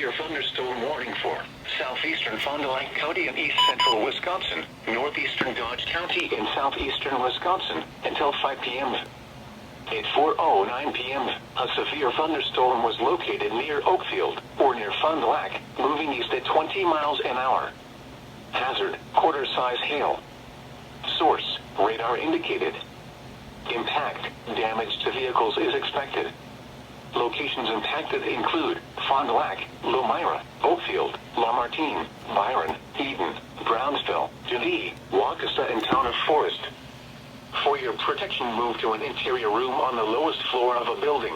severe thunderstorm warning for southeastern Fond du Lac County and east central Wisconsin, northeastern Dodge County and southeastern Wisconsin until 5 p.m. At 4:09 p.m., a severe thunderstorm was located near Oakfield, or near Fond du Lac, moving east at 20 miles an hour. Hazard, quarter-size hail. Source, radar indicated. Impact, damage to vehicles is expected. Locations impacted include Fond du Lac, Lomira, Oakfield, Lamartine, Byron, Eden, Brownsville, Geneva, Waukesha, and Town of Forest. For your protection, move to an interior room on the lowest floor of a building.